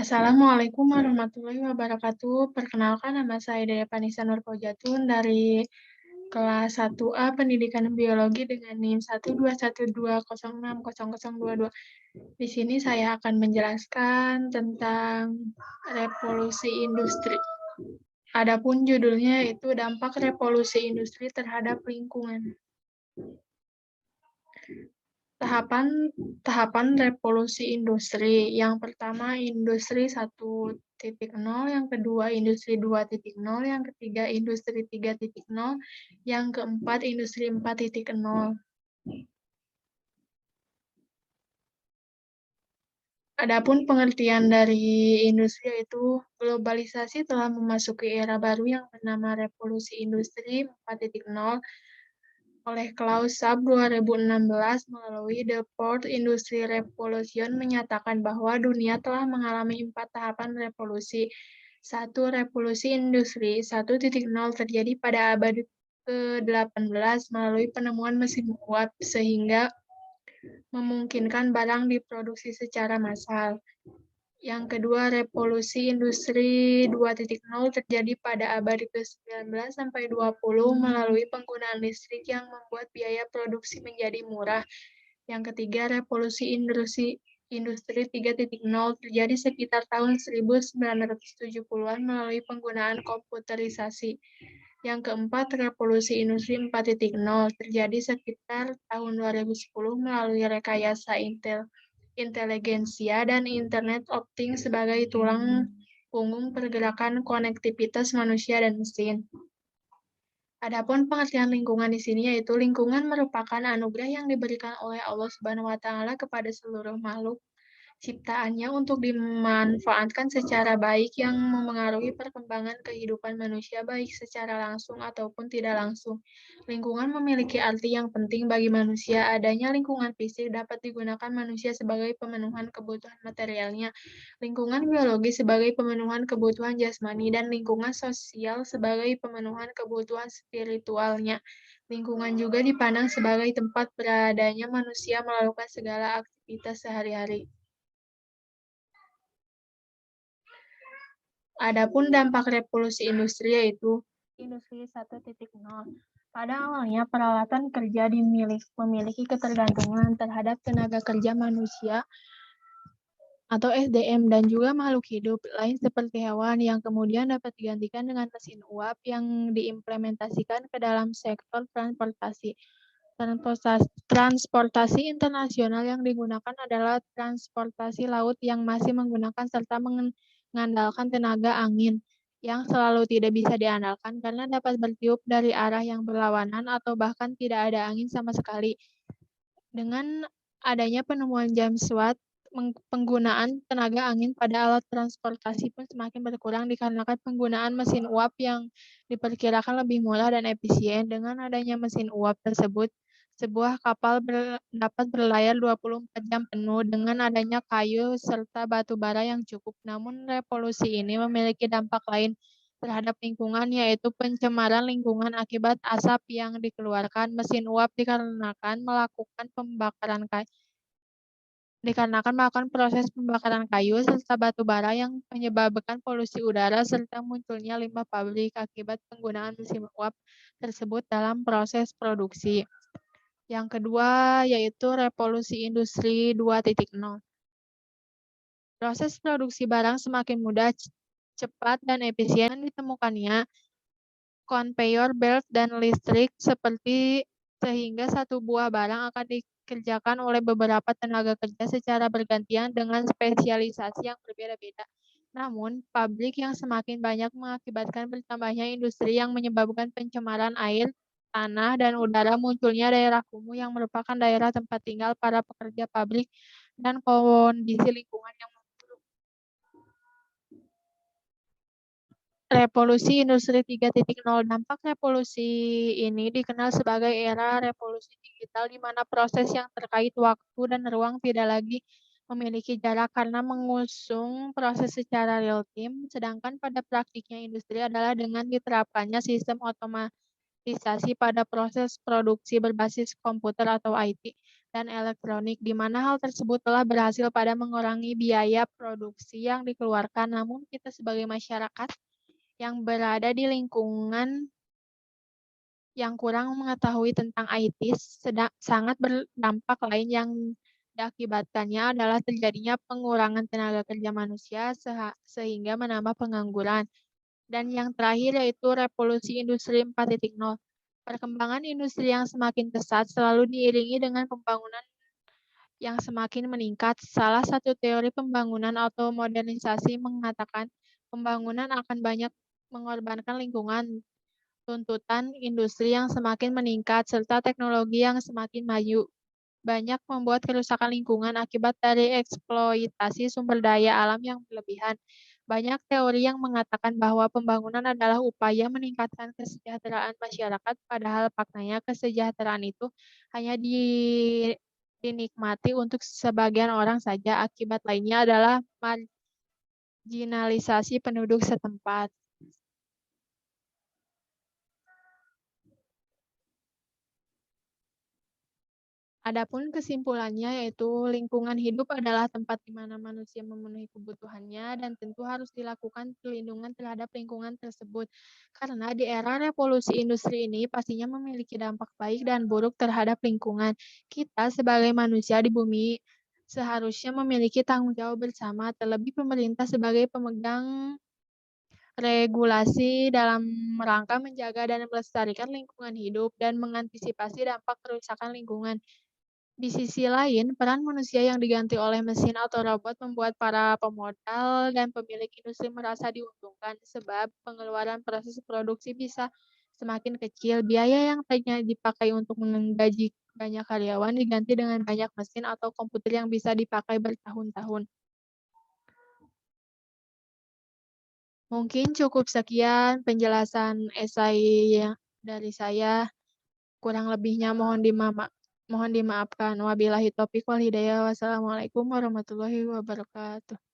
Assalamualaikum warahmatullahi wabarakatuh. Perkenalkan, nama saya Dea Panisa Nurpojatun dari kelas 1A Pendidikan Biologi dengan NIM 12120600022. Di sini saya akan menjelaskan tentang revolusi industri. Adapun judulnya itu dampak revolusi industri terhadap lingkungan. Tahapan revolusi industri. Yang pertama industri 1.0, yang kedua industri 2.0, yang ketiga industri 3.0, yang keempat industri 4.0. Adapun pengertian dari industri yaitu globalisasi telah memasuki era baru yang bernama revolusi industri 4.0 oleh Klaus Schwab 2016 melalui The Fourth Industrial Revolution menyatakan bahwa dunia telah mengalami 4 tahapan revolusi. 1. Revolusi industri 1.0 terjadi pada abad ke-18 melalui penemuan mesin uap sehingga memungkinkan barang diproduksi secara massal. Yang kedua, revolusi industri 2.0 terjadi pada abad ke-19 sampai 20 melalui penggunaan listrik yang membuat biaya produksi menjadi murah. Yang ketiga, revolusi industri 3.0 terjadi sekitar tahun 1970-an melalui penggunaan komputerisasi. Yang keempat, revolusi industri 4.0 terjadi sekitar tahun 2010 melalui rekayasa inteligensia dan Internet of Things sebagai tulang punggung pergerakan konektivitas manusia dan mesin. Adapun pengertian lingkungan di sini yaitu lingkungan merupakan anugerah yang diberikan oleh Allah Subhanahu wa taala kepada seluruh makhluk ciptaannya untuk dimanfaatkan secara baik yang memengaruhi perkembangan kehidupan manusia baik secara langsung ataupun tidak langsung. Lingkungan memiliki arti yang penting bagi manusia. Adanya lingkungan fisik dapat digunakan manusia sebagai pemenuhan kebutuhan materialnya, lingkungan biologi sebagai pemenuhan kebutuhan jasmani, dan lingkungan sosial sebagai pemenuhan kebutuhan spiritualnya. Lingkungan juga dipandang sebagai tempat beradanya manusia melakukan segala aktivitas sehari-hari. Adapun dampak revolusi industri yaitu industri 1.0. Pada awalnya peralatan kerja memiliki ketergantungan terhadap tenaga kerja manusia atau SDM dan juga makhluk hidup lain seperti hewan yang kemudian dapat digantikan dengan mesin uap yang diimplementasikan ke dalam sektor transportasi. Transportasi internasional yang digunakan adalah transportasi laut yang masih menggunakan serta mengandalkan tenaga angin yang selalu tidak bisa diandalkan karena dapat bertiup dari arah yang berlawanan atau bahkan tidak ada angin sama sekali. Dengan adanya penemuan James Watt, penggunaan tenaga angin pada alat transportasi pun semakin berkurang dikarenakan penggunaan mesin uap yang diperkirakan lebih murah dan efisien. Dengan adanya mesin uap tersebut, sebuah kapal dapat berlayar 24 jam penuh dengan adanya kayu serta batu bara yang cukup. Namun revolusi ini memiliki dampak lain terhadap lingkungan, yaitu pencemaran lingkungan akibat asap yang dikeluarkan mesin uap dikarenakan melakukan proses pembakaran kayu serta batu bara yang menyebabkan polusi udara serta munculnya limbah pabrik akibat penggunaan mesin uap tersebut dalam proses produksi. Yang kedua yaitu revolusi industri 2.0. Proses produksi barang semakin mudah, cepat, dan efisien ditemukannya conveyor belt dan listrik sehingga satu buah barang akan dikerjakan oleh beberapa tenaga kerja secara bergantian dengan spesialisasi yang berbeda-beda. Namun, pabrik yang semakin banyak mengakibatkan bertambahnya industri yang menyebabkan pencemaran air, tanah, dan udara, munculnya daerah kumuh yang merupakan daerah tempat tinggal para pekerja pabrik dan kondisi lingkungan yang memburuk. Revolusi Industri 3.0. Dampak revolusi ini dikenal sebagai era revolusi digital di mana proses yang terkait waktu dan ruang tidak lagi memiliki jarak karena mengusung proses secara real-time, sedangkan pada praktiknya industri adalah dengan diterapkannya sistem otomatisasi pada proses produksi berbasis komputer atau IT. dan elektronik, di mana hal tersebut telah berhasil pada mengurangi biaya produksi yang dikeluarkan. Namun kita sebagai masyarakat yang berada di lingkungan yang kurang mengetahui tentang IT sangat berdampak lain yang diakibatkannya adalah terjadinya pengurangan tenaga kerja manusia sehingga menambah pengangguran. Dan yang terakhir yaitu revolusi industri 4.0. Perkembangan industri yang semakin pesat selalu diiringi dengan pembangunan yang semakin meningkat. Salah satu teori pembangunan atau modernisasi mengatakan pembangunan akan banyak mengorbankan lingkungan, tuntutan industri yang semakin meningkat, serta teknologi yang semakin maju. Banyak membuat kerusakan lingkungan akibat dari eksploitasi sumber daya alam yang berlebihan. Banyak teori yang mengatakan bahwa pembangunan adalah upaya meningkatkan kesejahteraan masyarakat, padahal faktanya kesejahteraan itu hanya dinikmati untuk sebagian orang saja. Akibat lainnya adalah marginalisasi penduduk setempat. Adapun kesimpulannya yaitu lingkungan hidup adalah tempat di mana manusia memenuhi kebutuhannya dan tentu harus dilakukan perlindungan terhadap lingkungan tersebut. Karena di era revolusi industri ini pastinya memiliki dampak baik dan buruk terhadap lingkungan. Kita sebagai manusia di bumi seharusnya memiliki tanggung jawab bersama, terlebih pemerintah sebagai pemegang regulasi dalam rangka menjaga dan melestarikan lingkungan hidup dan mengantisipasi dampak kerusakan lingkungan. Di sisi lain, peran manusia yang diganti oleh mesin atau robot membuat para pemodal dan pemilik industri merasa diuntungkan sebab pengeluaran proses produksi bisa semakin kecil. Biaya yang tadinya dipakai untuk menggaji banyak karyawan diganti dengan banyak mesin atau komputer yang bisa dipakai bertahun-tahun. Mungkin cukup sekian penjelasan esai dari saya. Kurang lebihnya mohon dimaafkan. Wabillahi taufiq wal hidayah. Wassalamualaikum warahmatullahi wabarakatuh.